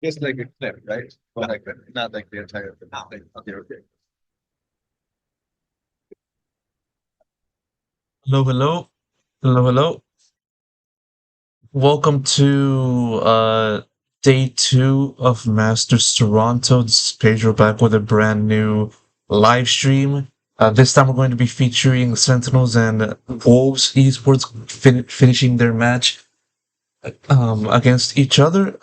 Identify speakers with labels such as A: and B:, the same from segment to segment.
A: Just like a clip, right? But like not like the entire thing. Okay, okay.
B: Hello, hello, hello, hello. Welcome to day two of Masters Toronto. This is Pedro back with a brand new live stream. This time we're going to be featuring Sentinels and Wolves Esports finishing their match against each other.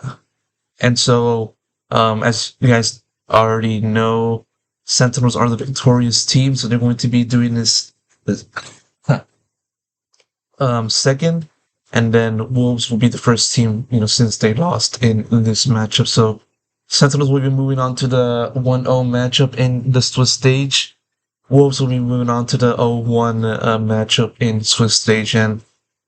B: And so, as you guys already know, Sentinels are the victorious team, so they're going to be doing this second, and then Wolves will be the first team, since they lost in this matchup. So Sentinels will be moving on to the 1-0 matchup in the Swiss stage. Wolves will be moving on to the 0-1 matchup in Swiss stage, and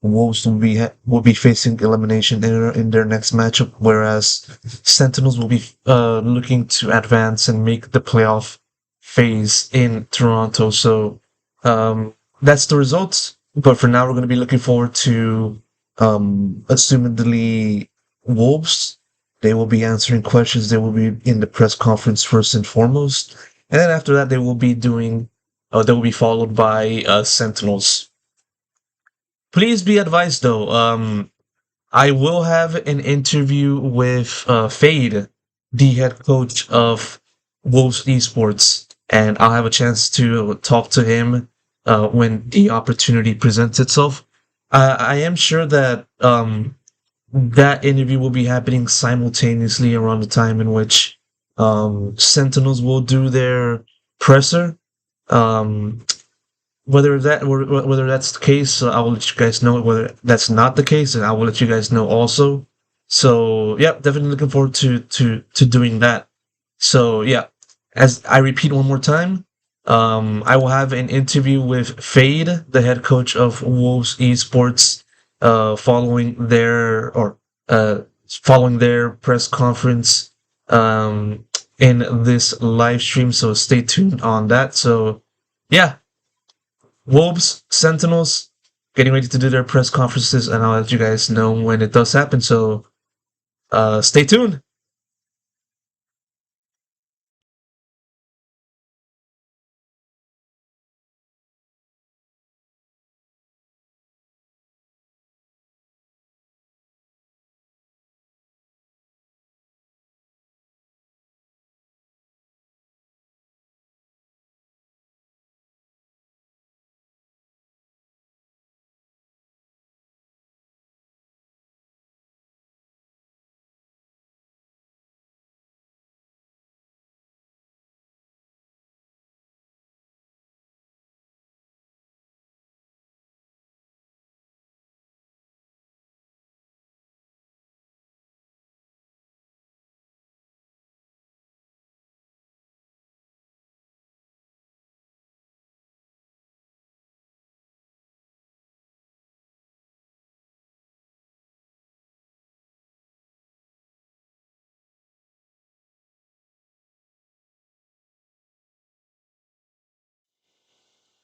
B: Wolves will be facing elimination in their next matchup, whereas Sentinels will be looking to advance and make the playoff phase in Toronto. So that's the results. But for now, we're going to be looking forward to assumedly Wolves. They will be answering questions. They will be in the press conference first and foremost, and then after that, they will be followed by Sentinels. Please be advised, though. I will have an interview with Fade, the head coach of Wolves Esports, and I'll have a chance to talk to him when the opportunity presents itself. I am sure that that interview will be happening simultaneously around the time in which Sentinels will do their presser. Um, whether that's the case, I will let you guys know. Whether that's not the case, and I will let you guys know also. So yeah, definitely looking forward to doing that. So yeah, as I repeat one more time, I will have an interview with Fade, the head coach of Wolves Esports, following their press conference in this live stream. So stay tuned on that. So yeah, Wolves, Sentinels, getting ready to do their press conferences, and I'll let you guys know when it does happen. So stay tuned.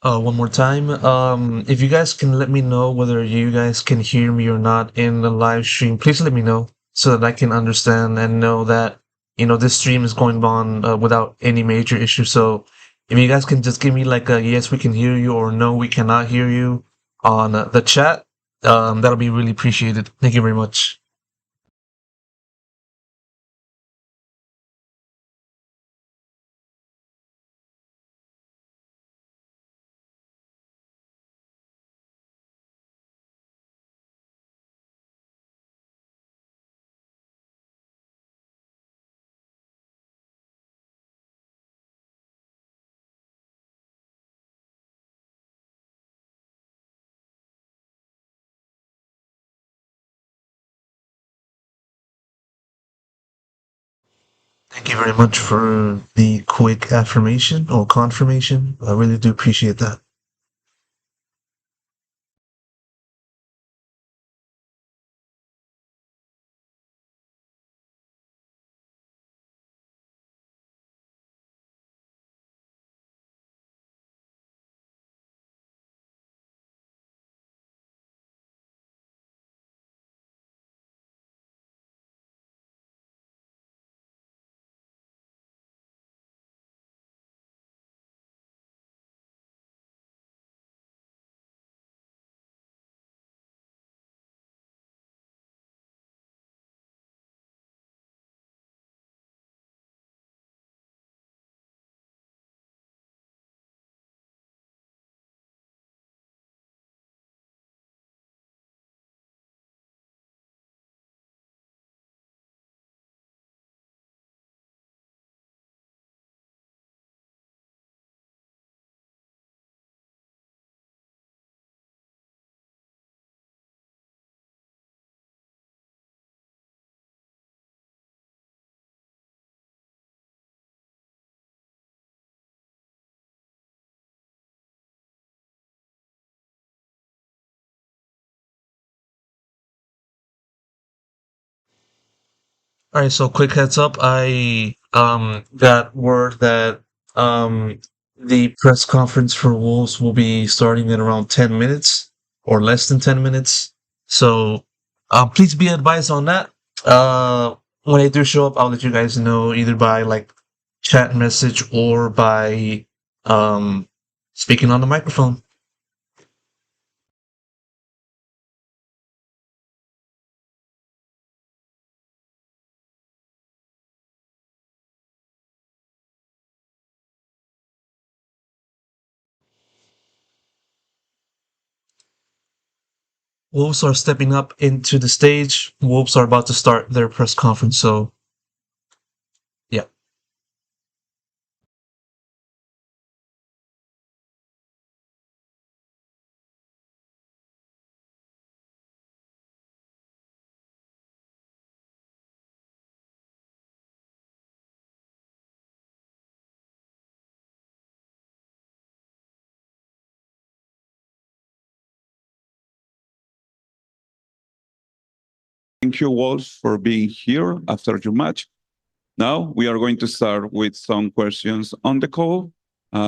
B: One more time. If you guys can let me know whether you guys can hear me or not in the live stream, please let me know so that I can understand and know that this stream is going on without any major issue. So if you guys can just give me like a yes, we can hear you, or no, we cannot hear you on the chat, that'll be really appreciated. Thank you very much. Thank you very much for the quick affirmation or confirmation. I really do appreciate that. All right, so quick heads up. I got word that the press conference for Wolves will be starting in around 10 minutes or less than 10 minutes. So please be advised on that. When I do show up, I'll let you guys know either by like chat message or by speaking on the microphone. Wolves are stepping up into the stage. Wolves are about to start their press conference, so yeah.
C: Thank you, Wolves, for being here after your match. Now we are going to start with some questions on the call.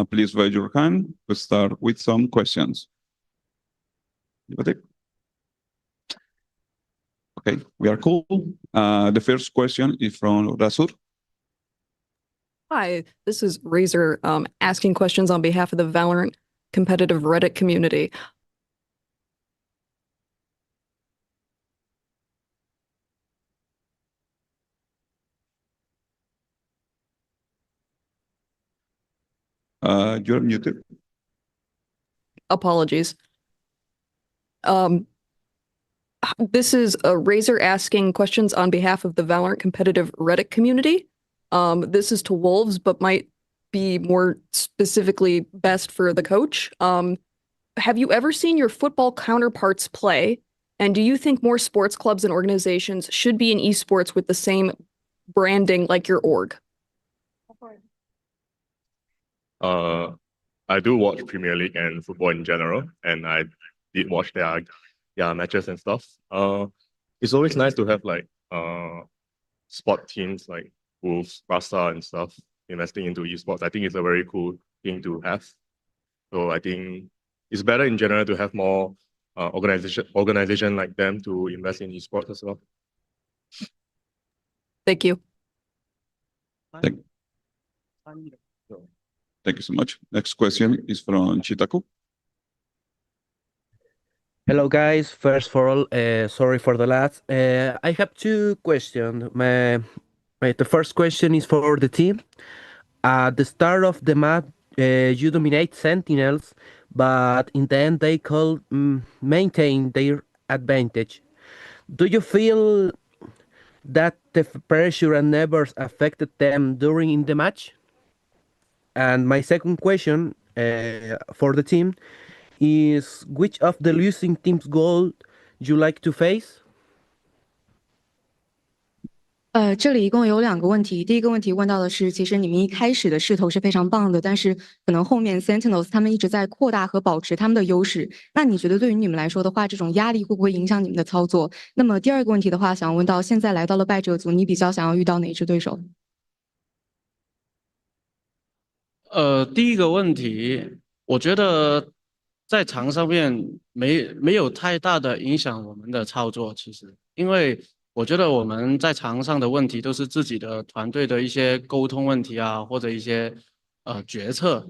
C: Please raise your hand to start with some questions. Okay, we are cool. The first question is from Rasur.
D: Hi, this is Razor asking questions on behalf of the VALORANT competitive Reddit community.
C: You're muted.
D: Apologies. This is a Razor asking questions on behalf of the VALORANT competitive Reddit community. This is to Wolves, but might be more specifically best for the coach. Have you ever seen your football counterparts play? And do you think more sports clubs and organizations should be in esports with the same branding like your org?
E: I do watch Premier League and football in general, and I did watch their matches and stuff. It's always nice to have like sport teams like Wolves, Barca and stuff investing into esports. I think it's a very cool thing to have. So I think it's better in general to have more organization like them to invest in esports as well.
D: Thank you.
C: Thank you so much. Next question is from Chitaku.
F: Hello, guys. First for all, sorry for the last. I have two questions. The first question is for the team. At the start of the map, you dominate Sentinels, but in the end, they could maintain their advantage. Do you feel that the pressure and nerves affected them during the match? And my second question for the team is which of the losing team's goal you like to face?
G: 这里一共有两个问题。第一个问题问到的是，其实你们一开始的势头是非常棒的，但是可能后面 Sentinels 他们一直在扩大和保持他们的优势。那你觉得对于你们来说的话，这种压力会不会影响你们的操作？那么第二个问题的话，想问到现在来到了败者组，你比较想要遇到哪支对手？
H: 第一个问题，我觉得在场上面没有太大的影响我们的操作，其实，因为我觉得我们在场上的问题都是自己的团队的一些沟通问题啊，或者一些决策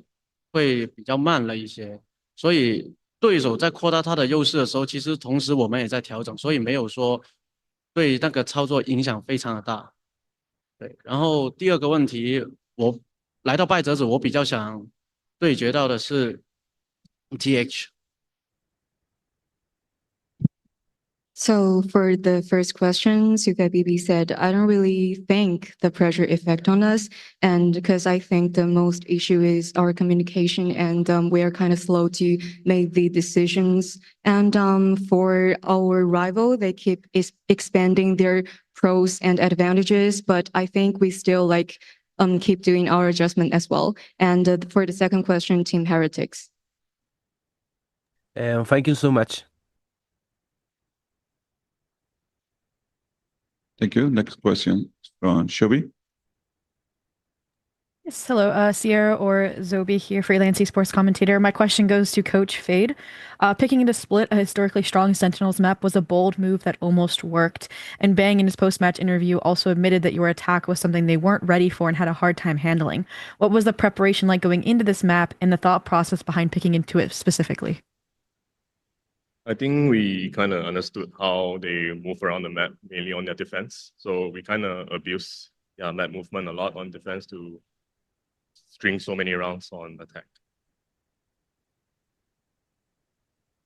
H: 会比较慢了一些，所以对手在扩大他的优势的时候，其实同时我们也在调整，所以没有说对那个操作影响非常的大。对，然后第二个问题，我来到败者组，我比较想对决到的是 TH。So
G: for the first question, Suka BB said, I don't really think the pressure effect on us. And because I think the most issue is our communication and we are kind of slow to make the decisions. And for our rival, they keep expanding their pros and advantages. But I think we still keep doing our adjustment as well. And for the second question, Team Heretics.
F: Thank you so much.
C: Thank you. Next question from Shobi.
I: Yes, hello, Sierra or Zobi here, freelance esports commentator. My question goes to Coach Fade. Picking to split a historically strong Sentinels map was a bold move that almost worked, and Bang in his post-match interview also admitted that your attack was something they weren't ready for and had a hard time handling. What was the preparation like going into this map and the thought process behind picking into it specifically?
E: I think we kind of understood how they move around the map, mainly on their defense. So we kind of abuse map movement a lot on defense to string so many rounds on attack.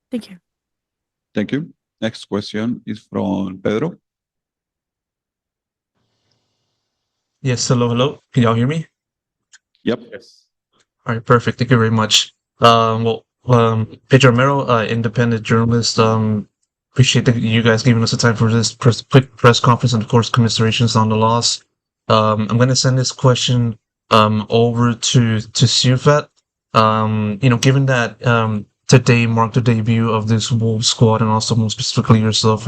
I: Thank you.
C: Thank you. Next question is from Pedro.
B: Yes, hello. Can y'all hear me?
C: Yep.
E: Yes.
B: All right, perfect. Thank you very much. Pedro Romero, independent journalist. Appreciate you guys giving us the time for this quick press conference, and of course, commiserations on the loss. I'm going to send this question over to Sufat. Given that today marked the debut of this Wolves squad, and also more specifically yourself,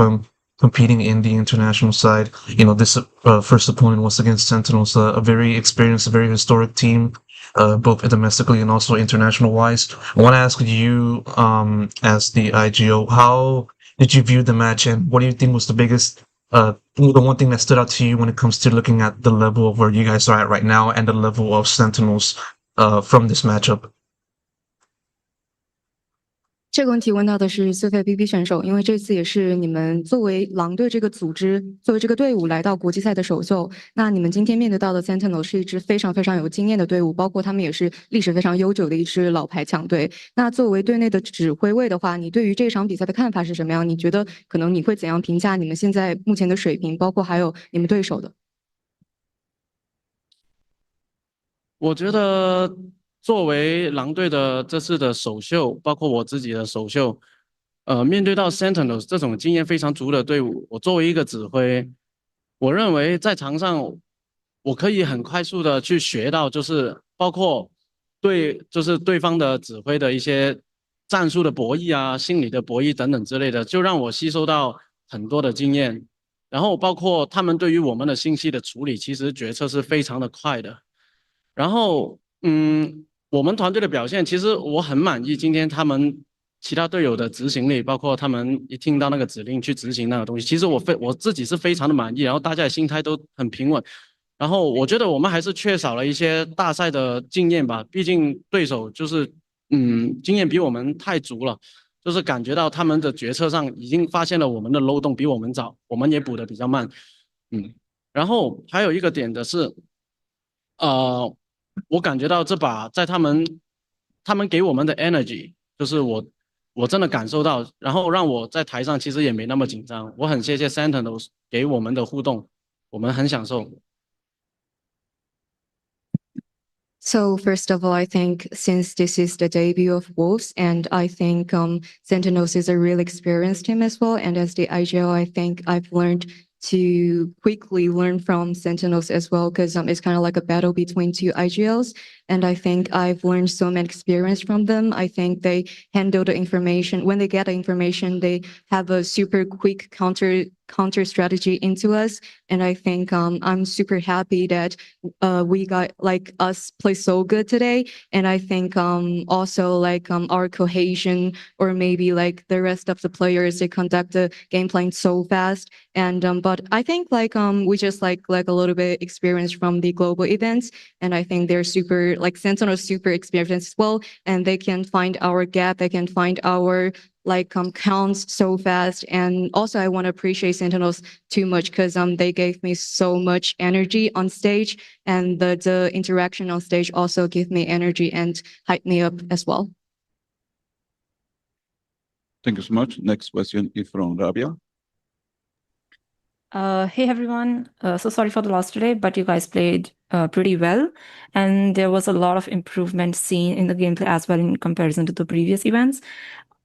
B: competing in the international side. This first opponent was against Sentinels, a very experienced, a very historic team, both domestically and also international wise. I want to ask you, as the IGO, how did you view the match, and what do you think was the biggest, the one thing that stood out to you when it comes to looking at the level of where you guys are at right now and the level of Sentinels from this matchup?
G: 这个问题问到的是四费 BB 选手，因为这次也是你们作为狼队这个组织，作为这个队伍来到国际赛的首秀。那你们今天面对到的 Sentinel 是一支非常非常有经验的队伍，包括他们也是历史非常悠久的一支老牌强队。那作为队内的指挥位的话，你对于这场比赛的看法是什么样？你觉得可能你会怎样评价你们现在目前的水平，包括还有你们对手的？
H: 我觉得作为狼队的这次的首秀，包括我自己的首秀，面对到 Sentinels 这种经验非常足的队伍，我作为一个指挥，我认为在场上我可以很快速的去学到，就是包括就是对方的指挥的一些战术的博弈啊、心理的博弈等等之类的，就让我吸收到很多的经验。然后包括他们对于我们的信息的处理，其实决策是非常的快的。然后，我们团队的表现，其实我很满意。今天他们其他队友的执行力，包括他们一听到那个指令去执行那个东西，其实我自己是非常的满意。然后大家的心态都很平稳。然后我觉得我们还是缺少了一些大赛的经验吧，毕竟对手就是经验比我们太足了，就是感觉到他们的决策上已经发现了我们的漏洞比我们早，我们也补得比较慢。然后还有一个点的是，我感觉到这把在他们给我们的 energy， 就是我真的感受到，然后让我在台上其实也没那么紧张。我很谢谢 Sentinels 给我们的互动，我们很享受。
G: So first of all, I think since this is the debut of Wolves, and I think Sentinels is a really experienced team as well. And as the IGL, I think I've learned to quickly learn from Sentinels as well, because it's kind of like a battle between two IGLs. And I think I've learned so much experience from them. I think they handle the information. When they get the information, they have a super quick counter strategy into us. And I think I'm super happy that we got like us play so good today. And I think also like our cohesion, or maybe like the rest of the players, they conduct the game plan so fast. And but I think like we just like a little bit experience from the global events. And I think they're super like Sentinel super experienced as well, and they can find our gap, they can find our like counts so fast. And also I want to appreciate Sentinels too much, because they gave me so much energy on stage, and the interaction on stage also give me energy and hype me up as well.
C: Thank you so much. Next question is from Rabia.
J: Hey everyone, so sorry for the loss today, but you guys played pretty well, and there was a lot of improvement seen in the gameplay as well in comparison to the previous events.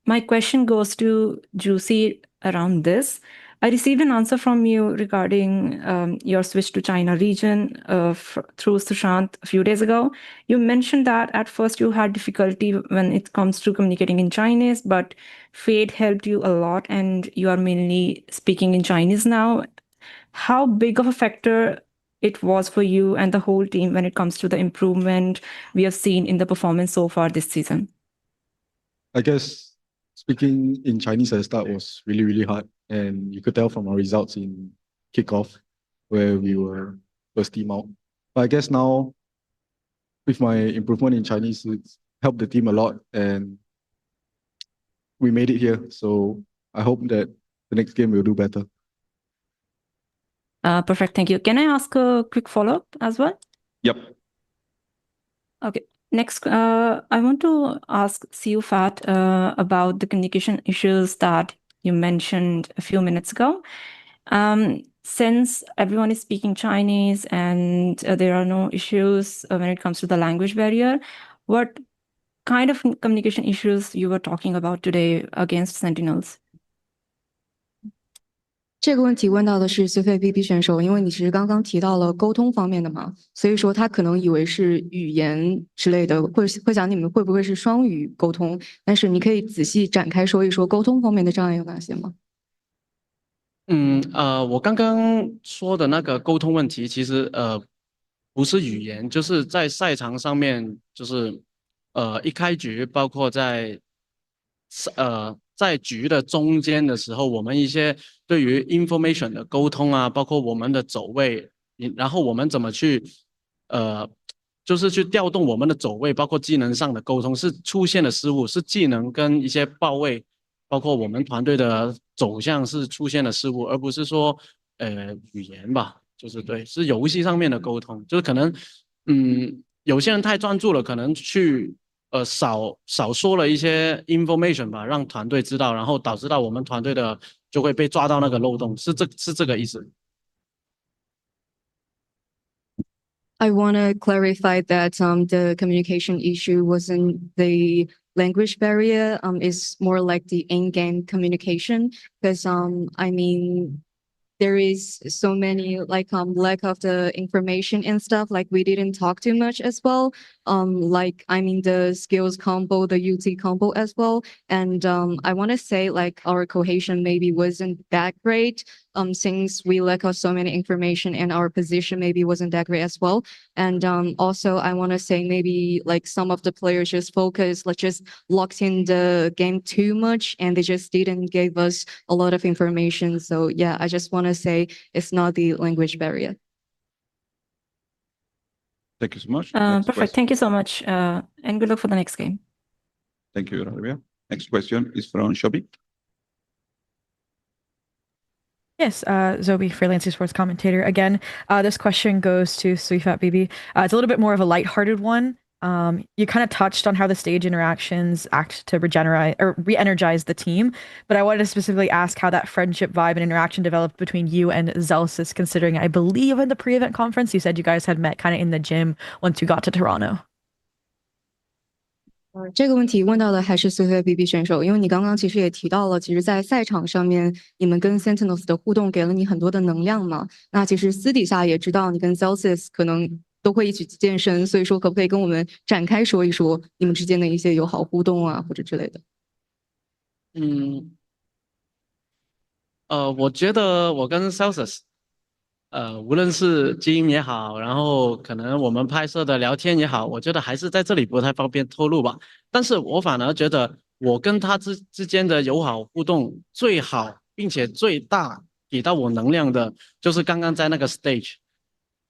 J: My question goes to Juicy around this. I received an answer from you regarding your switch to China region through Sushant a few days ago. You mentioned that at first you had difficulty when it comes to communicating in Chinese, but Fade helped you a lot and you are mainly speaking in Chinese now. how big of a factor it was for you and the whole team when it comes to the improvement we have seen in the performance so far this season?
K: I guess speaking in Chinese at the start was really, really hard. And you could tell from our results in kickoff where we were first team out. But I guess now with my improvement in Chinese, it's helped the team a lot and we made it here. So I hope that the next game we'll do better.
J: Perfect. Thank you. Can I ask a quick follow-up as well?
C: Yep.
J: Okay. Next, I want to ask Siu Fat about the communication issues that you mentioned a few minutes ago. Since everyone is speaking Chinese and there are no issues when it comes to the language barrier, what kind of communication issues you were talking about today against Sentinels?
G: 这个问题问到的是随费 BB 选手，因为你其实刚刚提到了沟通方面的嘛，所以说他可能以为是语言之类的，会想你们会不会是双语沟通？但是你可以仔细展开说一说沟通方面的障碍有哪些吗？
H: 我刚刚说的那个沟通问题，其实不是语言，就是在赛场上面，就是一开局，包括在局的中间的时候，我们一些对于 information 的沟通啊，包括我们的走位，然后我们怎么去就是去调动我们的走位，包括技能上的沟通是出现了失误，是技能跟一些报位，包括我们团队的走向是出现了失误，而不是说语言吧，就是对，是游戏上面的沟通，就是可能有些人太专注了，可能去少说了一些 information 吧，让团队知道，然后导致到我们团队的就会被抓到那个漏洞，是这个意思。
G: I want to clarify that the communication issue wasn't the language barrier. Is more like the in-game communication because I mean there is so many like lack of the information and stuff. Like we didn't talk too much as well. Like I mean the skills combo, the UT combo as well. And I want to say like our cohesion maybe wasn't that great. Since we lack of so many information and our position maybe wasn't that great as well. And also I want to say maybe like some of the players just focused, like just locked in the game too much and they just didn't give us a lot of information. So yeah, I just want to say it's not the language barrier.
C: Thank you so much.
J: Perfect. Thank you so much. And good luck for the next game.
C: Thank you, Olivia. Next question is from Shobi.
I: Yes, Zobi, freelance esports commentator. Again, this question goes to Suifat BB. It's a little bit more of a lighthearted one. You kind of touched on how the stage interactions act to re-energize the team, but I wanted to specifically ask how that friendship vibe and interaction developed between you and Zelsis, considering I believe in the pre-event conference you said you guys had met kind of in the gym once you got to Toronto.
G: 这个问题问到的还是随费 BB 选手，因为你刚刚其实也提到了，其实，在赛场上面，你们跟 Sentinels 的互动给了你很多的能量嘛。那其实私底下也知道，你跟 Celsius 可能都会一起健身，所以说可不可以跟我们展开说一说你们之间的一些友好互动啊，或者之类的？
H: 我觉得我跟 Celsius，无论是基因也好，然后可能我们拍摄的聊天也好，我觉得还是在这里不太方便透露吧。但是我反而觉得我跟他之间的友好互动最好，并且最大给到我能量的，就是刚刚在那个 stage，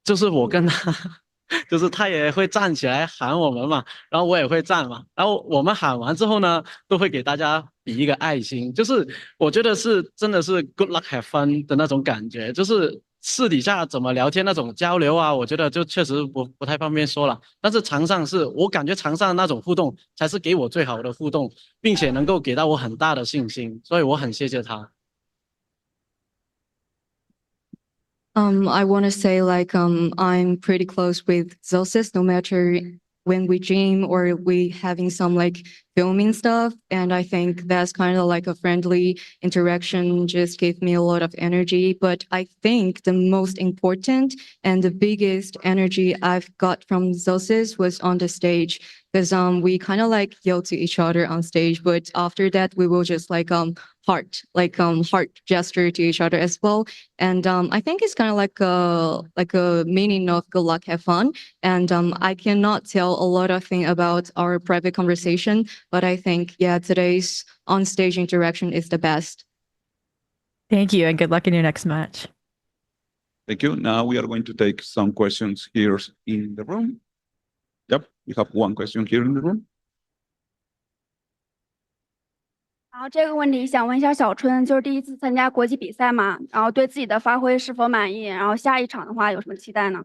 H: 就是我跟他。就是他也会站起来喊我们嘛，然后我也会站嘛，然后我们喊完之后呢，都会给大家比一个爱心，就是我觉得是真的是 good luck have fun 的那种感觉，就是私底下怎么聊天那种交流啊，我觉得就确实不太方便说了，但是场上是我感觉场上的那种互动才是给我最好的互动，并且能够给到我很大的信心，所以我很谢谢他。
G: I want to say like I'm pretty close with Zelsis no matter when we gym or we having some like filming stuff, and I think that's kind of like a friendly interaction just gave me a lot of energy. But I think the most important and the biggest energy I've got from Zelsis was on the stage, because we kind of like yell to each other on stage, but after that we will just like heart gesture to each other as well. And I think it's kind of like a meaning of good luck, have fun. And I cannot tell a lot of things about our private conversation, but I think yeah, today's on stage interaction is the best.
I: Thank you, and good luck in your next match.
C: Thank you. Now we are going to take some questions here in the room. Yep, we have one question here in the room.
L: 然后这个问题想问一下小春，就是第一次参加国际比赛嘛，然后对自己的发挥是否满意？然后下一场的话有什么期待呢？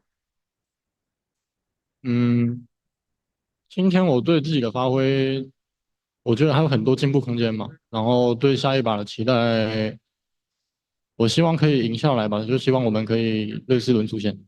M: 今天我对自己的发挥，我觉得还有很多进步空间嘛。然后对下一把的期待，我希望可以赢下来吧，就希望我们可以类似轮出线。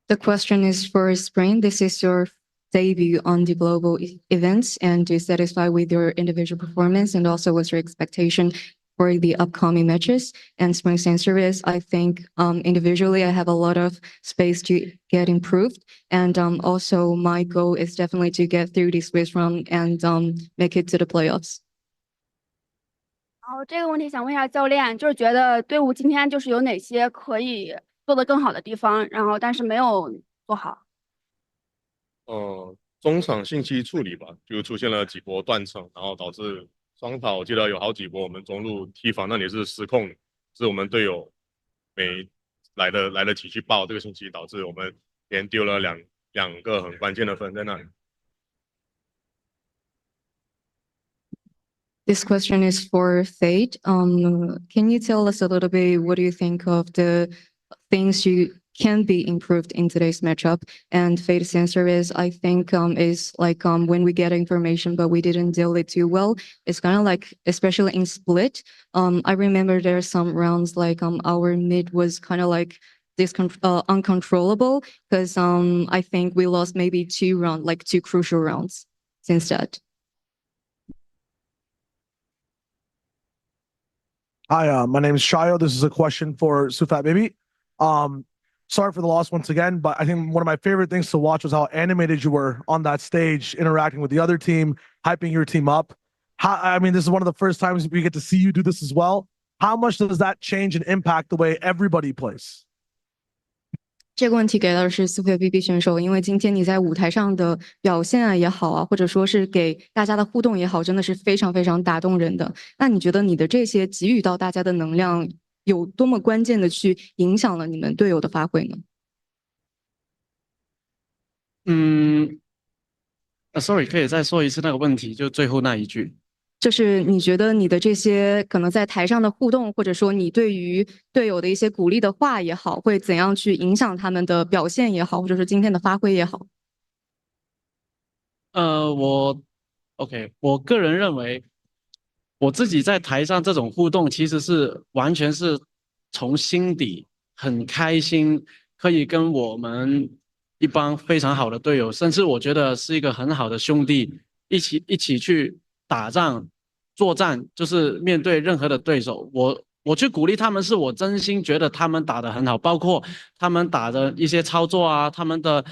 G: The question is for Spring. This is your debut on the global events, and are you satisfied with your individual performance, and also what's your expectation for the upcoming matches? And Spring's answer is, I think individually I have a lot of space to get improved, and also my goal is definitely to get through this first round and make it to the playoffs.
L: 然后这个问题想问一下教练，就是觉得队伍今天就是有哪些可以做得更好的地方，然后但是没有做好。
E: 中场信息处理吧，就出现了几波断层，然后导致双塔，我记得有好几波我们中路踢防那里是失控，是我们队友没来得及去报这个信息，导致我们连丢了两个很关键的分在那里。
G: This question is for Fate. Can you tell us a little bit what do you think of the things you can be improved in today's matchup? And Fate's answer is, I think is like when we get information but we didn't deal it too well. It's kind of like, especially in split. I remember there are some rounds like our mid was kind of like uncontrollable because I think we lost maybe two crucial rounds since that.
N: Hi, my name is Shayo. This is a question for Sufat Baby. Sorry for the loss once again, but I think one of my favorite things to watch was how animated you were on that stage, interacting with the other team, hyping your team up. I mean, this is one of the first times we get to see you do this as well. How much does that change and impact the way everybody plays?
G: 这个问题给到的是Super BB 选手，因为今天你在舞台上的表现啊也好啊，或者说是给大家的互动也好，真的是非常非常打动人的。那你觉得你的这些给予到大家的能量，有多么关键的去影响了你们队友的发挥呢
H: ？Sorry， 可以再说一次那个问题，就最后那一句。
G: 就是你觉得你的这些可能在台上的互动，或者说你对于队友的一些鼓励的话也好，会怎样去影响他们的表现也好，或者说今天的发挥也好？
H: 我个人认为，我自己在台上这种互动，其实是完全是从心底很开心，可以跟我们一帮非常好的队友，甚至我觉得是一个很好的兄弟，一起去打仗、作战，就是面对任何的对手，我去鼓励他们，是我真心觉得他们打得很好，包括他们打的一些操作啊，他们打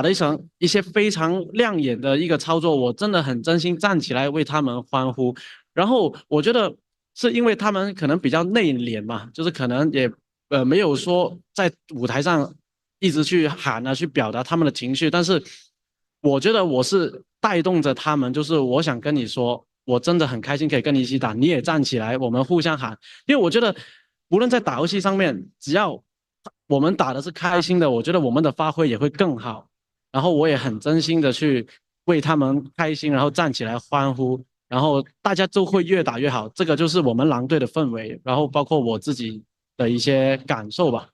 H: 的一些非常亮眼的一个操作，我真的很真心站起来为他们欢呼。然后我觉得是因为他们可能比较内敛嘛，就是可能也没有说在舞台上一直去喊啊，去表达他们的情绪，但是我觉得我是带动着他们，就是我想跟你说，我真的很开心可以跟你一起打，你也站起来，我们互相喊。因为我觉得无论在打游戏上面，只要我们打的是开心的，我觉得我们的发挥也会更好。然后我也很真心的去为他们开心，然后站起来欢呼，然后大家就会越打越好。这个就是我们狼队的氛围，然后包括我自己的一些感受吧。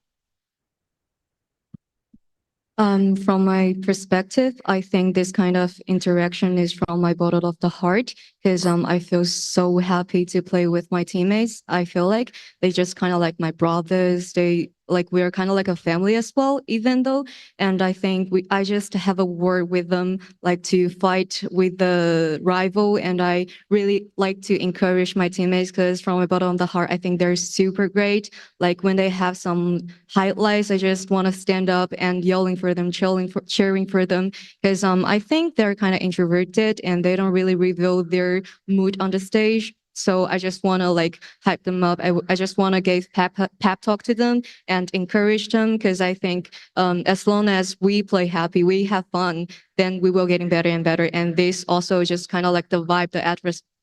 G: From my perspective, I think this kind of interaction is from my bottom of the heart because I feel so happy to play with my teammates. I feel like they just kind of like my brothers. They like we're kind of like a family as well, even though. And I think I just have a word with them, like to fight with the rival. And I really like to encourage my teammates because from my bottom of the heart, I think they're super great. Like when they have some highlights, I just want to stand up and yelling for them, cheering for them. Because I think they're kind of introverted and they don't really reveal their mood on the stage. So I just want to like hype them up. I just want to give pep talk to them and encourage them because I think as long as we play happy, we have fun, then we will getting better and better. And this also just kind of like the vibe, the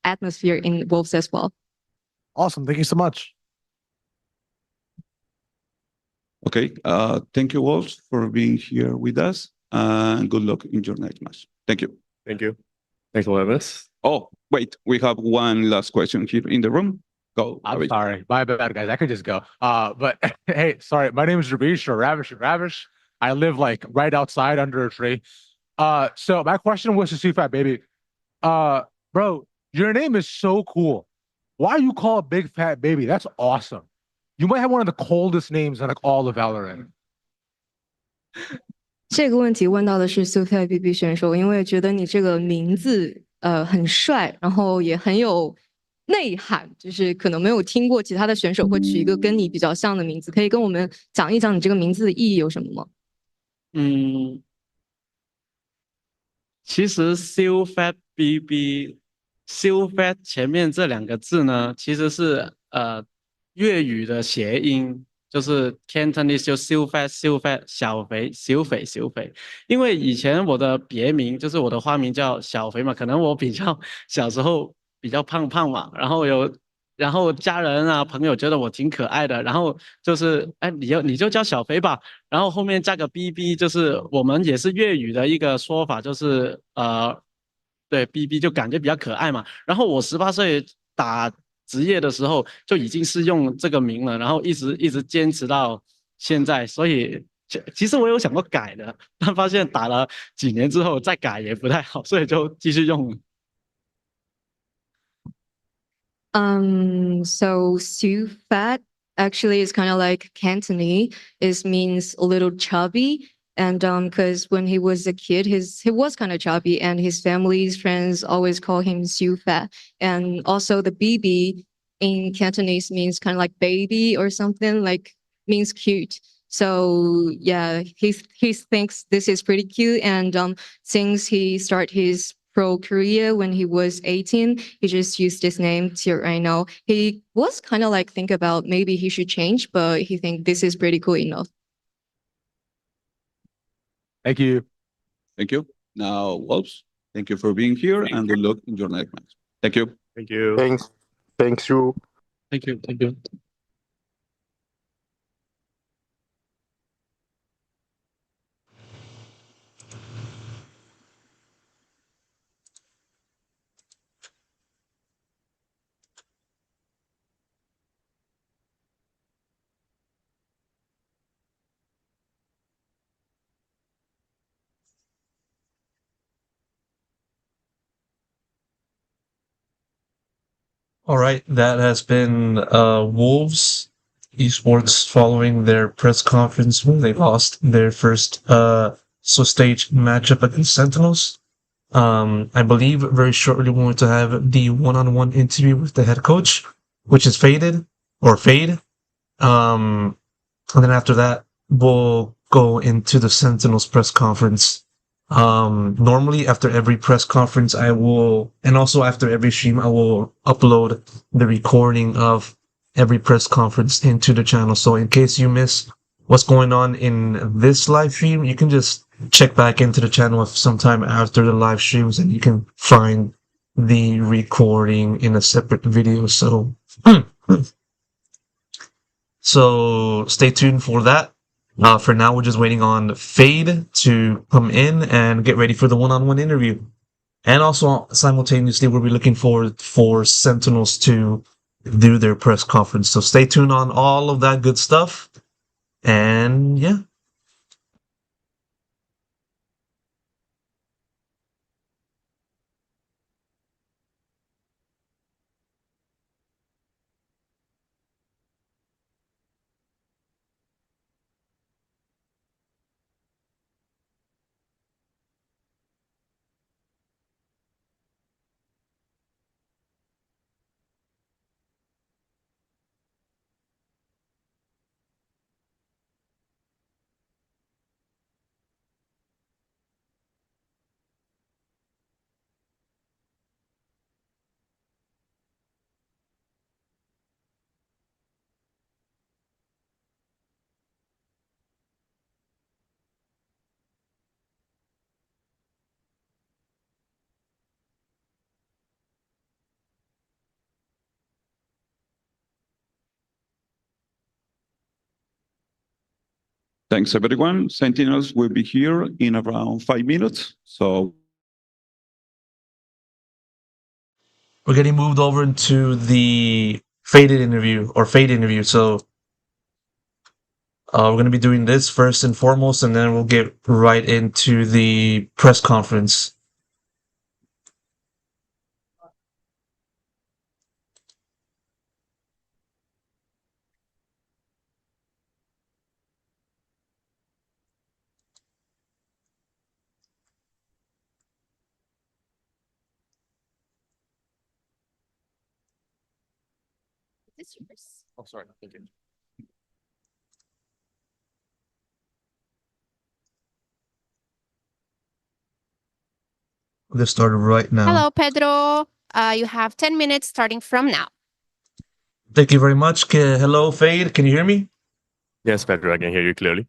G: atmosphere in Wolves as well.
N: Awesome. Thank you so much.
C: Okay. Thank you all for being here with us, and good luck in your next match. Thank you.
E: Thank you. Thanks for having us.
C: Oh, wait, we have one last question here in the room. Go.
O: I'm
C: David.
O: sorry. My bad, guys. I could just go. But hey, sorry. My name is Ravish or Ravish. I live like right outside under a tree. So my question was to Sufat Baby. Bro, your name is so cool. Why you call it Big Fat Baby? That's awesome. You might have one of the coldest names in like all of Valorant.
G: 这个问题问到的是 Sophia BB 选手，因为觉得你这个名字很帅，然后也很有内涵，就是可能没有听过其他的选手会取一个跟你比较像的名字，可以跟我们讲一讲你这个名字的意义有什么吗？
H: 其实 Silfat BB Silfat 前面这2个字呢，其实是粤语的谐音，就是 Cantonese 就 Silfat 小肥小肥。因为以前我的别名就是我的花名叫小肥嘛，可能我比较小时候比较胖嘛，然后家人啊朋友觉得我挺可爱的，然后就是你就叫小肥吧，然后后面加个 BB， 就是我们也是粤语的一个说法，就是对 BB 就感觉比较可爱嘛。然后我18岁打职业的时候就已经是用这个名了，然后一直坚持到现在，所以其实我有想过改的，但发现打了几年之后再改也不太好，所以就继续用。
G: So Sue Fat actually is kind of like Cantonese. It means a little chubby. And because when he was a kid, he was kind of chubby, and his family's friends always call him Sue Fat. And also the BB in Cantonese means kind of like baby or something, like means cute. So yeah, he thinks this is pretty cute. And since he started his pro career when he was 18, he just used this name till right now. He was kind of like think about maybe he should change, but he think this is pretty cool enough.
O: Thank you.
C: Thank you. Now, Wolves, thank you for being here, and good luck in your next match. Thank you.
E: Thank you.
M: Thanks you.
H: Thank you.
B: All right, that has been Wolves Esports following their press conference when they lost their first stage matchup against Sentinels. I believe very shortly we're going to have the one-on-one interview with the head coach, which is Fade. And then after that, we'll go into the Sentinels press conference. Normally after every press conference, and also after every stream, I will upload the recording of every press conference into the channel. So in case you miss what's going on in this live stream, you can just check back into the channel sometime after the live streams and you can find the recording in a separate video. So, so stay tuned for that. For now, we're just waiting on Fade to come in and get ready for the one-on-one interview. And also, simultaneously, we'll be looking forward for Sentinels to do their press conference. So stay tuned on all of that good stuff. And yeah.
C: Thanks, everyone. Sentinels will be here in around 5 minutes. So
B: we're getting moved over into the Fade interview. So we're going to be doing this first and foremost, and then we'll get right into the press conference.
L: This yours.
E: Oh, sorry. Thank you.
B: We'll get started right now.
P: Hello, Pedro. You have 10 minutes starting from now.
B: Thank you very much. Hello, Fade. Can you hear me?
E: Yes, Pedro, I can hear you clearly.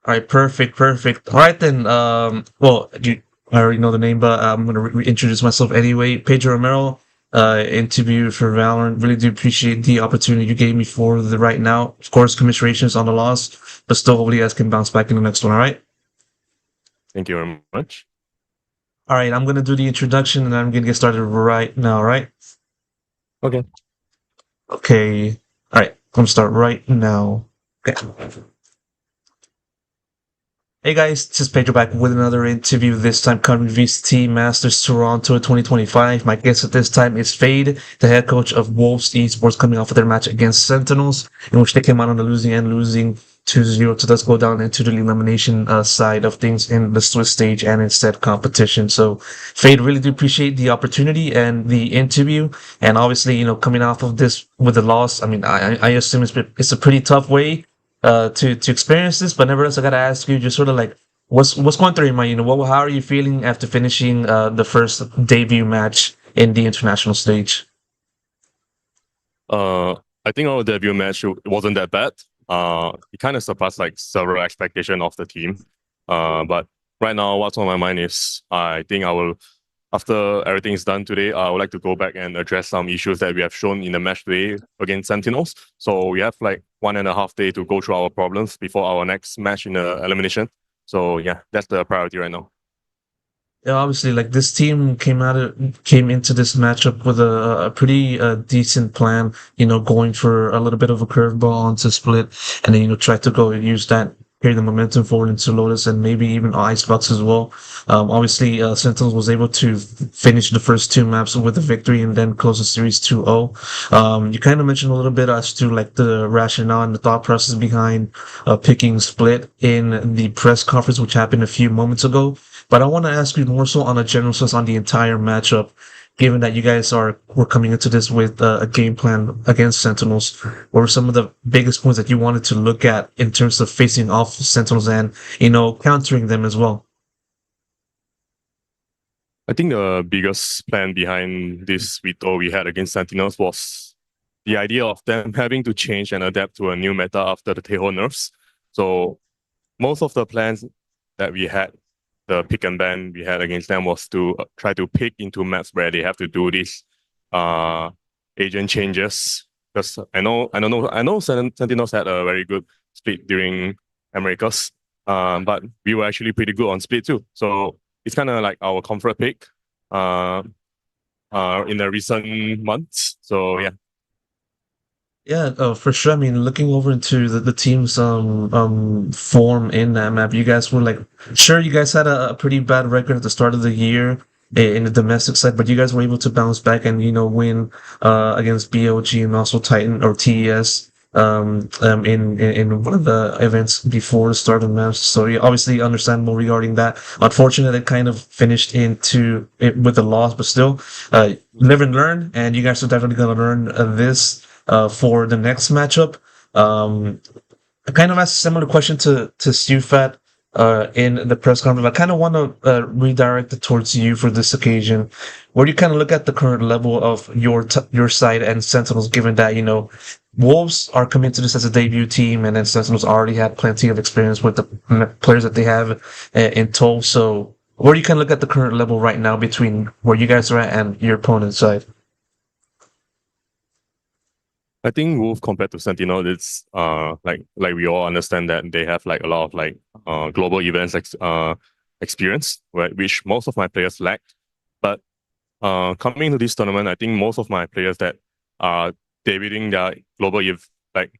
B: All right, perfect. All right, then. Well, I already know the name, but I'm going to reintroduce myself anyway. Pedro Romero, interview for VALORANT. Really do appreciate the opportunity you gave me for the right now. Of course, commiserations on the loss, but still, hopefully, you guys can bounce back in the next one. All right.
E: Thank you very much.
B: All right, I'm going to do the introduction, and I'm going to get started right now. All right.
E: Okay.
B: Okay. All right. I'm going to start right now. Okay. Hey guys, this is Pedro back with another interview, this time covering VCT Masters Toronto 2025. My guest at this time is Fade, the head coach of Wolves Esports, coming off of their match against Sentinels, in which they came out on the losing end, losing 2-0 to thus go down into the elimination side of things in the Swiss stage and instead competition. So Fade, really do appreciate the opportunity and the interview. And obviously, coming off of this with the loss, I mean, I assume it's a pretty tough way to experience this, but nevertheless, I gotta ask you, just sort of like, what's going through your mind? How are you feeling after finishing the first debut match in the international stage?
E: I think our debut match wasn't that bad. It kind of surpassed like several expectations of the team. But right now, what's on my mind is I think I will, after everything is done today, I would like to go back and address some issues that we have shown in the match today against Sentinels. So we have like 1.5 days to go through our problems before our next match in the elimination. So yeah, that's the priority right now.
B: Yeah, obviously, like this team came into this matchup with a pretty decent plan. Going for a little bit of a curveball onto Split, and then try to go use that, carry the momentum forward into Lotus and maybe even Icebox as well. Obviously, Sentinels was able to finish the first two maps with a victory and then close the series 2-0. You kind of mentioned a little bit as to like the rationale and the thought process behind picking Split in the press conference, which happened a few moments ago. But I want to ask you more so on a general sense on the entire matchup, given that you guys were coming into this with a game plan against Sentinels. What were some of the biggest points that you wanted to look at in terms of facing off Sentinels and, countering them as well?
E: I think the biggest plan behind this veto we had against Sentinels was the idea of them having to change and adapt to a new meta after the Teho nerfs. So most of the plans that we had, the pick and ban we had against them, was to try to pick into maps where they have to do these agent changes. Because I know Sentinels had a very good split during Americas, but we were actually pretty good on split too. So it's kind of like our comfort pick in the recent months. So yeah.
B: Yeah, for sure. I mean, looking over into the team's form in that map, you guys were sure, you guys had a pretty bad record at the start of the year in the domestic side, but you guys were able to bounce back and win against BOG and also Titan or TES in one of the events before the start of the match. So you obviously understandable regarding that. Unfortunately, it kind of finished into it with a loss, but still, live and learn, and you guys are definitely gonna learn this. For the next matchup, I kind of asked a similar question to Sufat in the press conference. I kind of want to redirect it towards you for this occasion. Where do you kind of look at the current level of your side and Sentinels, given that Wolves are coming to this as a debut team, and then Sentinels already had plenty of experience with the players that they have in tow. So where do you kind of look at the current level right now between where you guys are at and your opponent's side?
E: I think Wolf compared to Sentinel, it's like we all understand that they have like a lot of like global events experience, which most of my players lack. But coming to this tournament, I think most of my players that are debuting their global like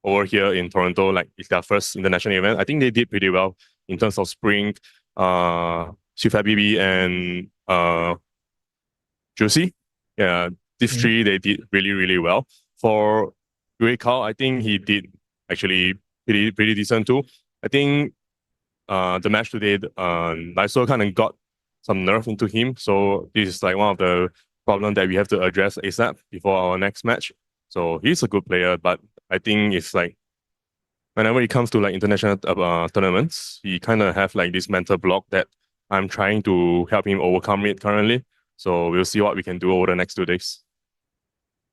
E: over here in Toronto, like it's their first international event. I think they did pretty well in terms of Spring, Shifa BB, and Juicy. Yeah, these three they did really, really well. For Yue Kao, I think he did actually pretty decent too. I think the match today, Daiso kind of got some nerf into him. So this is like one of the problems that we have to address ASAP before our next match. So he's a good player, but I think it's like whenever it comes to like international tournaments, he kind of have like this mental block that I'm trying to help him overcome it currently. So we'll see what we can do over the next 2 days.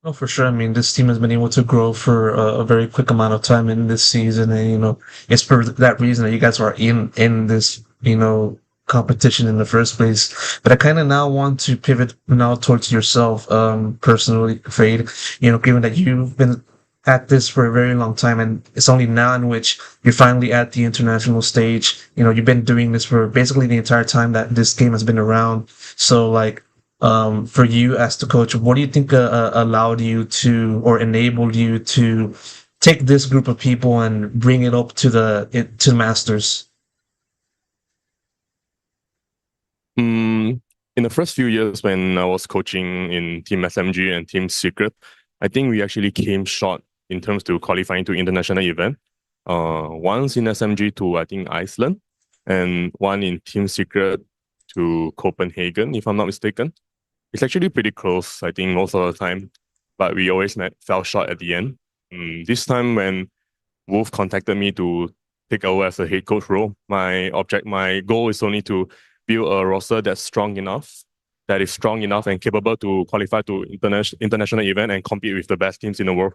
B: Oh, for sure. I mean, this team has been able to grow for a very quick amount of time in this season, and it's for that reason that you guys are in this competition in the first place. But I kind of now want to pivot now towards yourself, personally, Fade. Given that you've been at this for a very long time, and it's only now in which you're finally at the international stage. You've been doing this for basically the entire time that this game has been around. So, like, for you as the coach, what do you think allowed you to or enabled you to take this group of people and bring it up to Masters?
E: In the first few years when I was coaching in Team SMG and Team Secret, I think we actually came short in terms to qualifying to international event. Once in SMG to I think Iceland, and one in Team Secret to Copenhagen, if I'm not mistaken. It's actually pretty close, I think, most of the time, but we always fell short at the end. This time when Wolf contacted me to take over as a head coach role, my goal is only to build a roster that is strong enough and capable to qualify to international event and compete with the best teams in the world.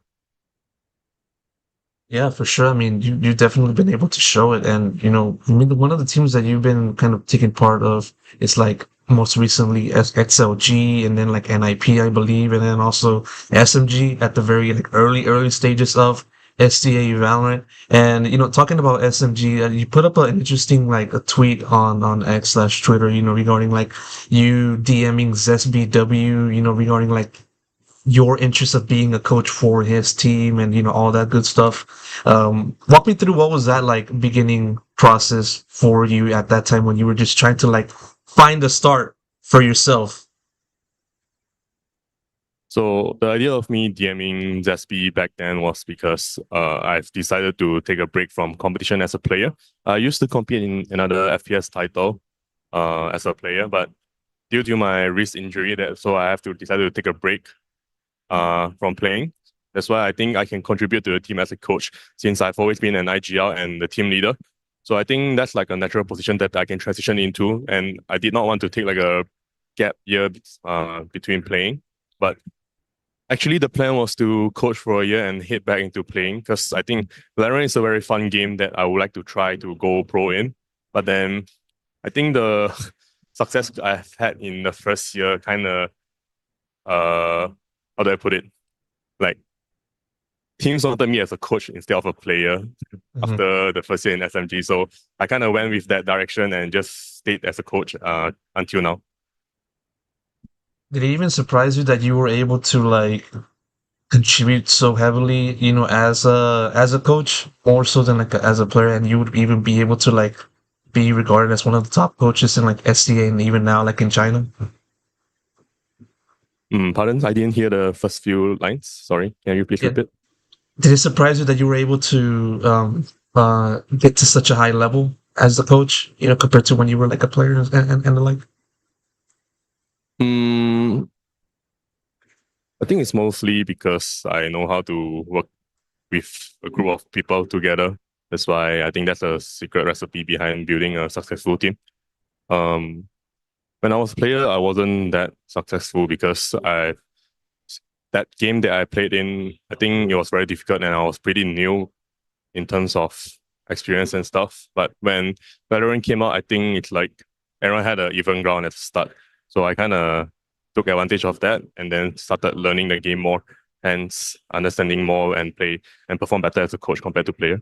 B: Yeah, for sure. I mean, you've definitely been able to show it. And, I mean, one of the teams that you've been kind of taking part of is like most recently XLG and then like NIP, I believe, and then also SMG at the very like early stages of STA VALORANT. And, talking about SMG, you put up an interesting like a tweet on X/Twitter, regarding like you DMing ZesBW, regarding like your interest of being a coach for his team and all that good stuff. Walk me through what was that like beginning process for you at that time when you were just trying to like find a start for yourself.
E: So the idea of me DMing Zesby back then was because I've decided to take a break from competition as a player. I used to compete in another FPS title as a player, but due to my wrist injury, so I have to decide to take a break from playing. That's why I think I can contribute to the team as a coach, since I've always been an IGL and the team leader. So I think that's like a natural position that I can transition into, and I did not want to take like a gap year between playing. But actually the plan was to coach for a year and head back into playing, because I think VALORANT is a very fun game that I would like to try to go pro in. But then I think the success I've had in the first year kind of how do I put it? Like, teams wanted me as a coach instead of a player after the first year in SMG. So I kind of went with that direction and just stayed as a coach until now.
B: Did it even surprise you that you were able to like contribute so heavily, as a coach, more so than like as a player, and you would even be able to like be regarded as one of the top coaches in like STA and even now like in China?
E: Pardon? I didn't hear the first few lines. Sorry. Can you please repeat?
B: Did it surprise you that you were able to get to such a high level as a coach, compared to when you were like a player and the like?
E: I think it's mostly because I know how to work with a group of people together. That's why I think that's a secret recipe behind building a successful team. When I was a player, I wasn't that successful because that game that I played in, I think it was very difficult and I was pretty new in terms of experience and stuff. But when VALORANT came out, I think it's like everyone had an even ground at the start. So I kind of took advantage of that and then started learning the game more. hence understanding more and play and perform better as a coach compared to player.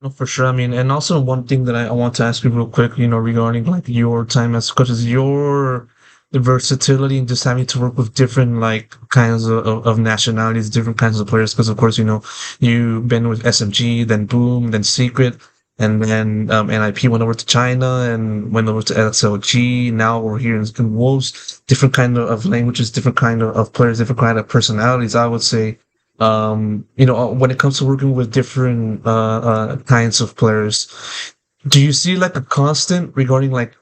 B: No, for sure. I mean, and also one thing that I want to ask you real quick, regarding like your time as a coach is the versatility and just having to work with different like kinds of nationalities, different kinds of players. Because of course, you've been with SMG, then Boom, then Secret, and then NIP went over to China and went over to XLG. Now we're here in Wolves. Different kind of languages, different kind of players, different kind of personalities. I would say. When it comes to working with different kinds of players, do you see like a constant regarding like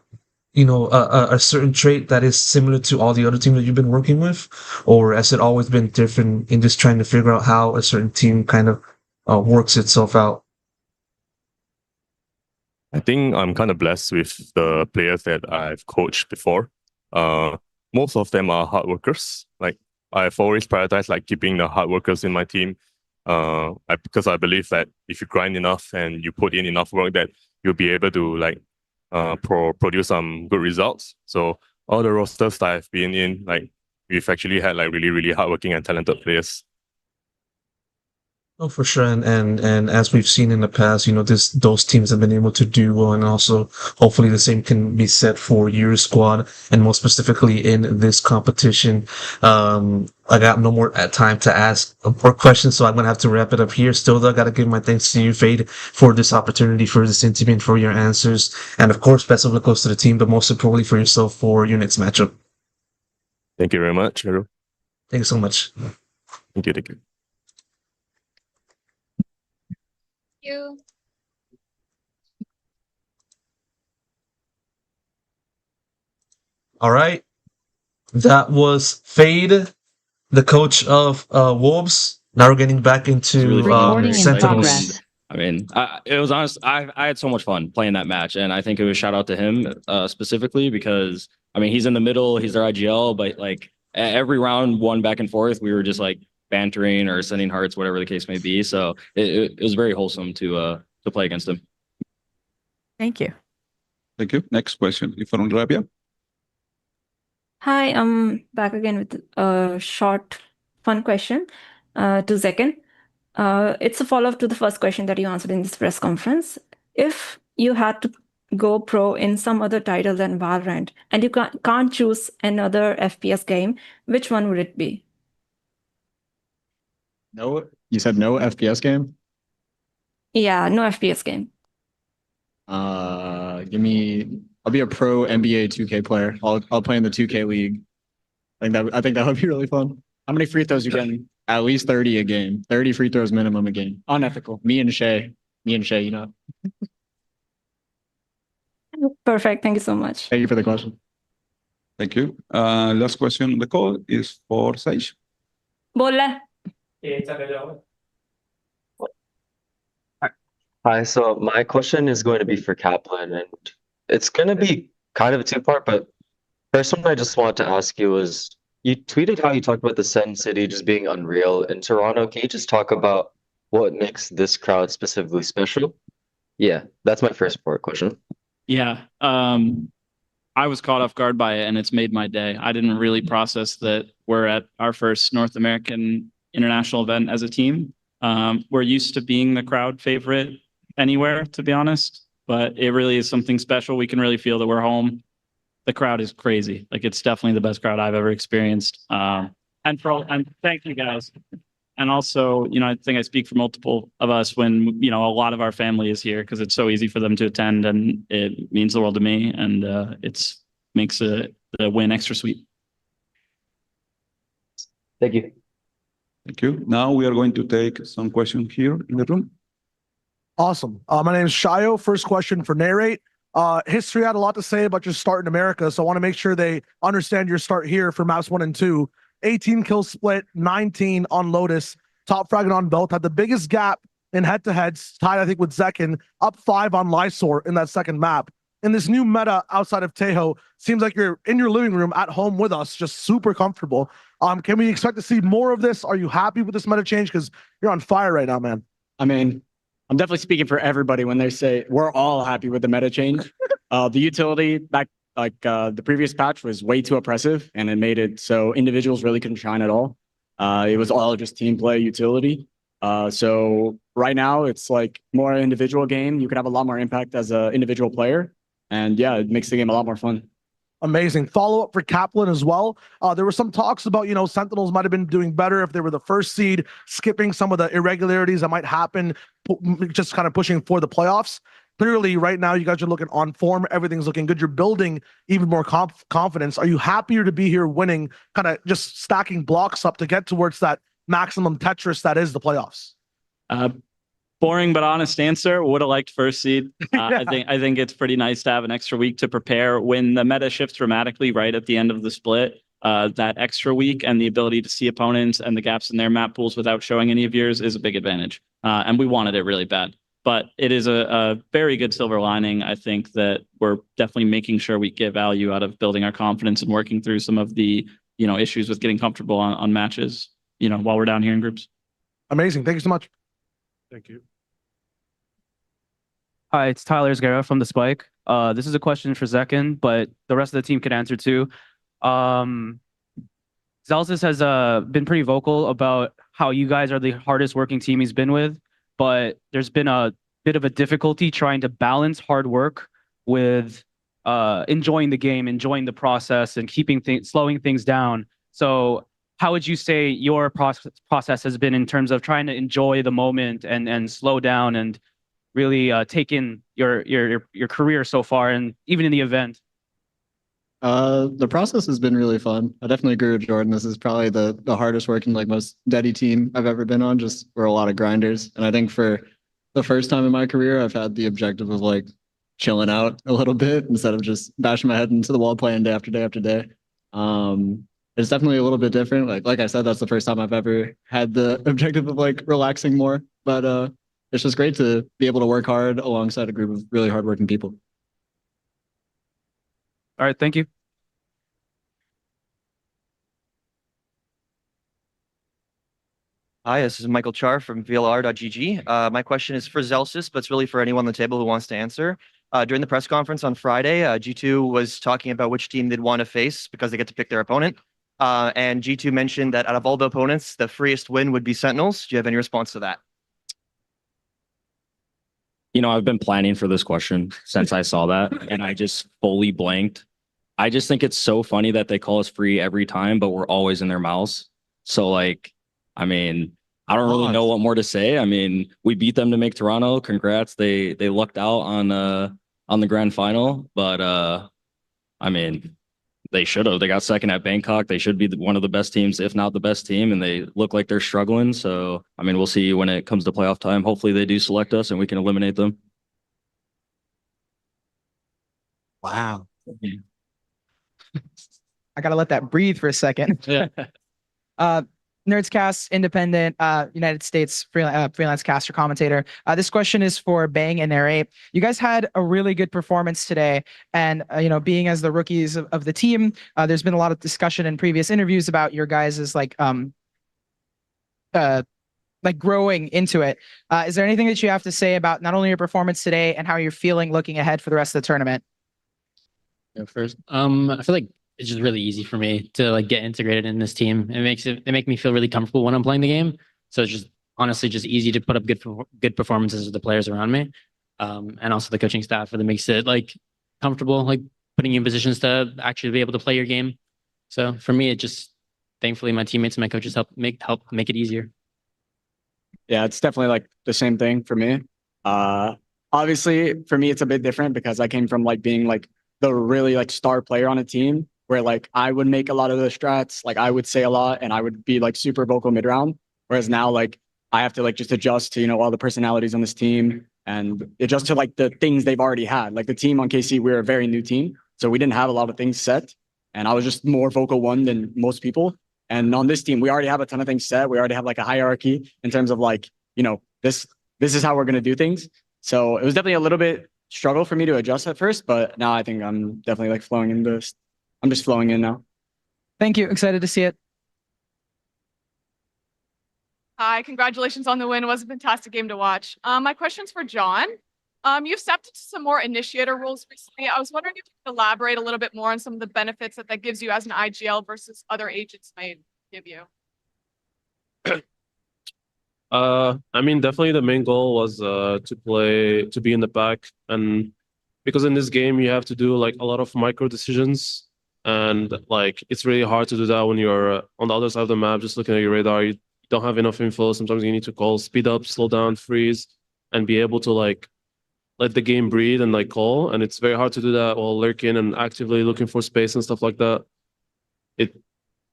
B: a certain trait that is similar to all the other teams that you've been working with, or has it always been different in just trying to figure out how a certain team kind of works itself out?
E: I think I'm kind of blessed with the players that I've coached before. Most of them are hard workers. Like I've always prioritized like keeping the hard workers in my team, because I believe that if you grind enough and you put in enough work, that you'll be able to like produce some good results. So all the rosters that I've been in, like we've actually had like really, really hardworking and talented players.
B: Oh, for sure, and as we've seen in the past, those teams have been able to do well, and also hopefully the same can be said for your squad, and more specifically in this competition. I got no more time to ask more questions, so I'm gonna have to wrap it up here. Still, though, I gotta give my thanks to you, Fade, for this opportunity, for this interview, and for your answers, and of course, best of luck to the team, but most importantly for yourself for your next matchup.
E: Thank you very much, Pedro.
B: Thank you so much.
E: Thank you. Thank you.
P: You.
B: All right, that was Fade, the coach of Wolves. Now we're getting back into Sentinels.
Q: I mean, it was honest. I had so much fun playing that match, and I think it was shout out to him specifically because I mean he's in the middle, he's their IGL, but like every round, one back and forth, we were just like bantering or sending hearts, whatever the case may be. So it was very wholesome to play against him.
I: Thank you.
C: Thank you. Next question, from Rabia.
J: Hi, I'm back again with a short, fun question to Zekin. It's a follow-up to the first question that you answered in this press conference. If you had to go pro in some other title than Valorant, and you can't choose another FPS game, which one would it be?
K: No, you said no FPS game?
J: Yeah, no FPS game.
K: I'll be a pro NBA 2K player. I'll play in the 2K league. I think that would be really fun. How many free throws you getting? At least 30 a game. 30 free throws minimum a game. Unethical. Me and Shay,
J: Perfect. Thank you so much.
K: Thank you for the question.
C: Thank you. Last question on the call is for Sage.
J: Bolle.
R: Hi, so my question is going to be for Kaplan, and it's going to be kind of a two-part, but first one I just wanted to ask you was, you tweeted how you talked about the Sen City just being unreal in Toronto. Can you just talk about what makes this crowd specifically special? Yeah, that's my first part question.
S: Yeah, I was caught off guard by it, and it's made my day. I didn't really process that we're at our first North American international event as a team. We're used to being the crowd favorite anywhere, to be honest, but it really is something special. We can really feel that we're home. The crowd is crazy. Like, it's definitely the best crowd I've ever experienced. And thank you guys. And also, I think I speak for multiple of us when, a lot of our family is here because it's so easy for them to attend, and it means the world to me, and it's makes the win extra sweet.
R: Thank you.
C: Thank you. Now we are going to take some questions here in the room.
N: Awesome. My name is Shayo. First question for Narrate. History had a lot to say about your start in America, so I want to make sure they understand your start here for maps 1 and 2. 18 kill split, 19 on Lotus, top fragging on Belt, had the biggest gap in head-to-heads, tied I think with Zekin, up 5 on Lysor in that second map. In this new meta outside of Tejo, seems like you're in your living room at home with us, just super comfortable. Can we expect to see more of this? Are you happy with this meta change? Because you're on fire right now, man.
T: I mean, I'm definitely speaking for everybody when they say we're all happy with the meta change. The utility back the previous patch was way too oppressive, and it made it so individuals really couldn't shine at all. It was all just team play utility. So right now it's like more an individual game. You can have a lot more impact as an individual player. And yeah, it makes the game a lot more fun.
N: Amazing. Follow up for Kaplan as well. There were some talks about, Sentinels might have been doing better if they were the first seed, skipping some of the irregularities that might happen, just kind of pushing for the playoffs. Clearly, right now, you guys are looking on form. Everything's looking good. You're building even more confidence. Are you happier to be here winning, kind of just stacking blocks up to get towards that maximum Tetris that is the playoffs?
S: Boring but honest answer. Would have liked first seed. I think it's pretty nice to have an extra week to prepare. When the meta shifts dramatically right at the end of the split, that extra week and the ability to see opponents and the gaps in their map pools without showing any of yours is a big advantage. And we wanted it really bad. But it is a very good silver lining. I think that we're definitely making sure we get value out of building our confidence and working through some of the issues with getting comfortable on matches while we're down here in groups.
N: Amazing. Thank you so much.
A: Thank you.
U: Hi, it's Tyler Esguerra from The Spike. This is a question for Zekin, but the rest of the team could answer too. Zalsis has been pretty vocal about how you guys are the hardest working team he's been with, but there's been a bit of a difficulty trying to balance hard work with enjoying the game, enjoying the process, and slowing things down. So how would you say your process has been in terms of trying to enjoy the moment and slow down and really take in your career so far and even in the event?
V: The process has been really fun. I definitely agree with Jordan. This is probably the hardest working, like most steady team I've ever been on. Just we're a lot of grinders. And I think for the first time in my career, I've had the objective of like chilling out a little bit instead of just bashing my head into the wall playing day after day after day. It's definitely a little bit different. Like I said, that's the first time I've ever had the objective of like relaxing more. But it's just great to be able to work hard alongside a group of really hardworking people.
U: All right, thank you.
W: Hi, this is Michael Char from VLR.gg. My question is for Zelsis, but it's really for anyone on the table who wants to answer. During the press conference on Friday, G2 was talking about which team they'd want to face because they get to pick their opponent. And G2 mentioned that out of all the opponents, the freest win would be Sentinels. Do you have any response to that?
Q: I've been planning for this question since I saw that, and I just fully blanked. I just think it's so funny that they call us free every time, but we're always in their mouths. So, I don't really know what more to say. We beat them to make Toronto. Congrats. They lucked out on the grand final, but they should have. They got second at Bangkok. They should be one of the best teams, if not the best team, and they look like they're struggling. So, we'll see when it comes to playoff time. Hopefully they do select us and we can eliminate them.
X: Wow. I gotta let that breathe for a second.
S: Yeah.
X: Nerdscast, independent, United States freelance caster commentator. This question is for Bang and Narrate. You guys had a really good performance today, and being as the rookies of the team, there's been a lot of discussion in previous interviews about your guys' growing into it. Is there anything that you have to say about not only your performance today and how you're feeling looking ahead for the rest of the tournament?
Y: First, I feel like it's just really easy for me to get integrated in this team. It make me feel really comfortable when I'm playing the game. So it's just honestly just easy to put up good performances with the players around me, and also the coaching staff really makes it comfortable, putting you in positions to actually be able to play your game. So for me, it just thankfully my teammates and my coaches help make it easier.
T: Yeah, it's definitely the same thing for me. Obviously, for me, it's a bit different because I came from being the really star player on a team where I would make a lot of the strats, I would say a lot and I would be super vocal mid round. Whereas now I have to just adjust to, all the personalities on this team and adjust to the things they've already had. The team on KC, we're a very new team. So we didn't have a lot of things set. And I was just more vocal one than most people. And on this team, we already have a ton of things set. We already have a hierarchy in terms of this is how we're going to do things. So it was definitely a little bit struggle for me to adjust at first, but now I think I'm definitely flowing in this. I'm just flowing in now.
X: Thank you. Excited to see it.
Z: Hi, congratulations on the win. It was a fantastic game to watch. My question's for John. You've stepped into some more initiator roles recently. I was wondering if you could elaborate a little bit more on some of the benefits that gives you as an IGL versus other agents might give you.
D: I mean, definitely the main goal was to be in the back, and because in this game you have to do like a lot of micro decisions, and like it's really hard to do that when you're on the other side of the map, just looking at your radar. You don't have enough info. Sometimes you need to call, speed up, slow down, freeze, and be able to like let the game breathe and like call. And it's very hard to do that while lurking and actively looking for space and stuff like that.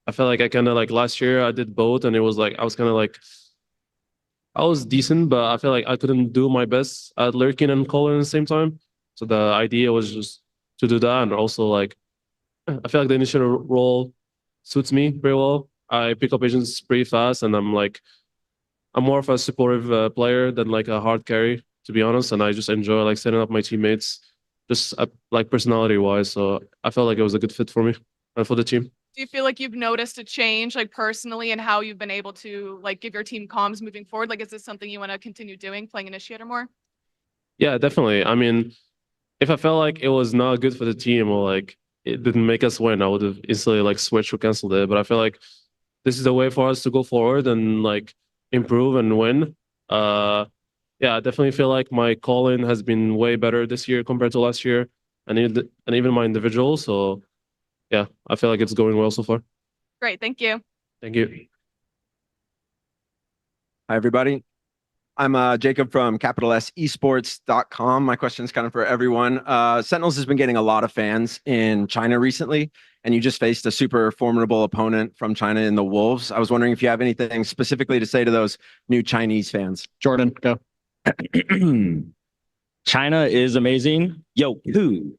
D: I felt like I kind of like last year I did both, and it was like I was kind of like I was decent, but I feel like I couldn't do my best at lurking and calling at the same time. So the idea was just to do that, and also like I feel like the initiator role suits me very well. I pick up agents pretty fast, and I'm more of a supportive player than like a hard carry, to be honest. And I just enjoy like setting up my teammates, just like personality wise. So I felt like it was a good fit for me and for the team.
Z: Do you feel like you've noticed a change, like personally, in how you've been able to like give your team comms moving forward? Like, is this something you want to continue doing, playing initiator more?
D: Yeah, definitely. I mean, if I felt like it was not good for the team or like it didn't make us win, I would have instantly like switched or canceled it. But I feel like this is the way for us to go forward and like improve and win. Yeah, I definitely feel like my call-in has been way better this year compared to last year, and even my individual. So yeah, I feel like it's going well so far.
Z: Great, thank you.
D: Thank you.
F: Hi, everybody. I'm Jacob from capitalesports.com. My question is kind of for everyone. Sentinels has been getting a lot of fans in China recently, and you just faced a super formidable opponent from China in the Wolves. I was wondering if you have anything specifically to say to those new Chinese fans.
V: Jordan, go.
Q: China is amazing. Yo, who?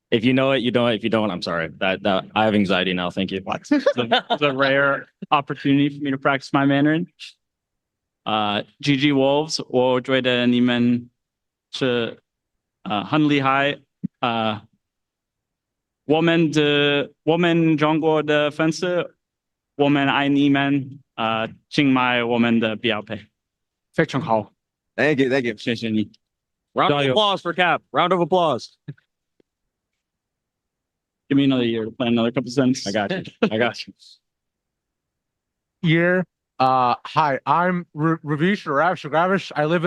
Q: If you know it, you know it. If you don't, I'm sorry. That I have anxiety now. Thank you.
S: It's a rare opportunity for me to practice my Mandarin. GG Wolves, 我觉得你们是很厉害。我们中国的粉丝，我们爱你们。请买我们的标配。非常好。
F: Thank you, thank you.
S: 谢谢你。
Q: Round of applause for Cap. Round of applause.
S: Give me another year to plan another couple cents.
Q: I got you. I got you.
N: Year. Hi, I'm Ravish Ravish. I live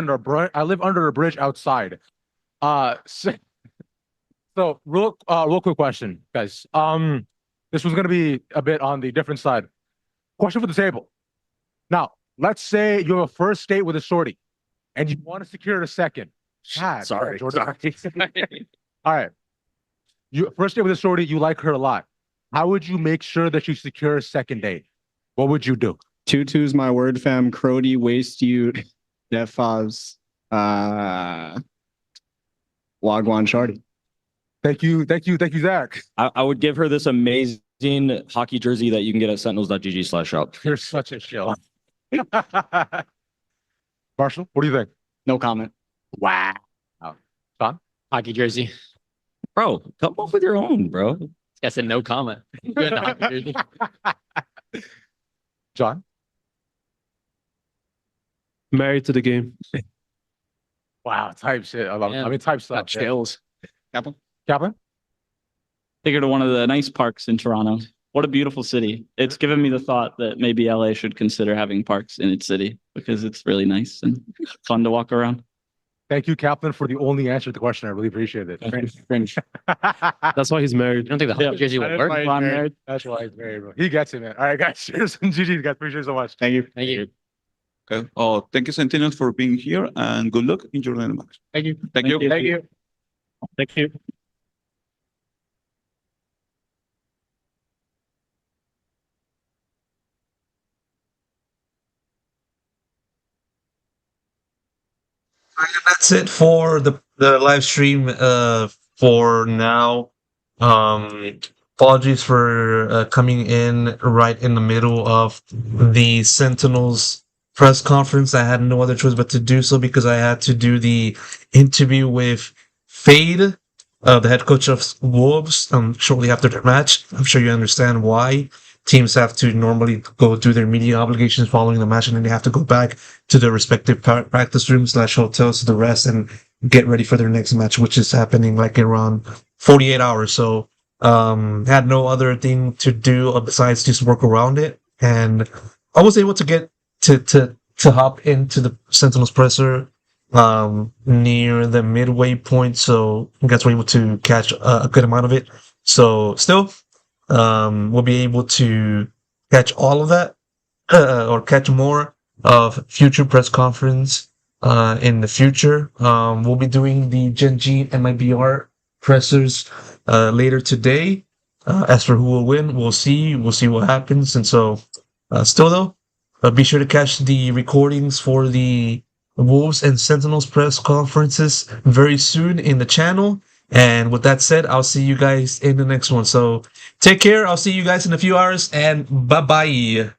N: under a bridge outside. So real quick question, guys. This was gonna be a bit on the different side. Question for the table. Now, let's say you have a first date with a shorty, and you want to secure a second. God,
Q: Sorry.
N: Jordan. All right. You first date with a shorty, you like her a lot. How would you make sure that you secure a second date? What would you do?
V: Tutu's my word, fam. Crody, waste you, Defaz, Wagwan Shardy.
N: Thank you, Zach.
Q: I would give her this amazing hockey jersey that you can get at sentinels.gg/shop.
N: You're such a shill. Marshall, what do you think?
T: No comment.
N: Wow. Sean?
Y: Hockey jersey.
Q: Bro, come up with your own, bro.
Y: This guy said no comment. Good hockey jersey.
N: John?
D: Married to the game.
N: Wow, type shit. I love it. I mean, type stuff.
T: Got chills.
N: Kaplan?
S: Take her to one of the nice parks in Toronto. What a beautiful city. It's given me the thought that maybe LA should consider having parks in its city because it's really nice and fun to walk around.
N: Thank you, Kaplan, for the only answer to the question. I really appreciate it.
S: Cringe.
D: That's why he's married.
Y: You don't think the hockey jersey will work?
N: I'm married. That's why he's married, bro. He gets it, man. All right, guys. Cheers and GG, guys. Appreciate it so much.
V: Thank you.
Y: Thank you.
C: Okay. Oh, thank you, Sentinels, for being here, and good luck in your next match.
S: Thank you.
C: Thank you.
S: Thank you. Thank you.
B: That's it for the live stream for now. Apologies for coming in right in the middle of the Sentinels press conference. I had no other choice but to do so because I had to do the interview with Fade, the head coach of Wolves, shortly after their match. I'm sure you understand why. Teams have to normally go do their media obligations following the match, and then they have to go back to their respective practice rooms / hotels to rest and get ready for their next match, which is happening like around 48 hours. So had no other thing to do besides just work around it. And I was able to get to hop into the Sentinels presser near the midway point, so you guys were able to catch a good amount of it. So still, we'll be able to catch all of that or catch more of future press conference in the future. We'll be doing the Gen G and MIBR pressers later today. As for who will win, we'll see. We'll see what happens. And so, still though, be sure to catch the recordings for the Wolves and Sentinels press conferences very soon in the channel. And with that said, I'll see you guys in the next one. So take care. I'll see you guys in a few hours and bye bye.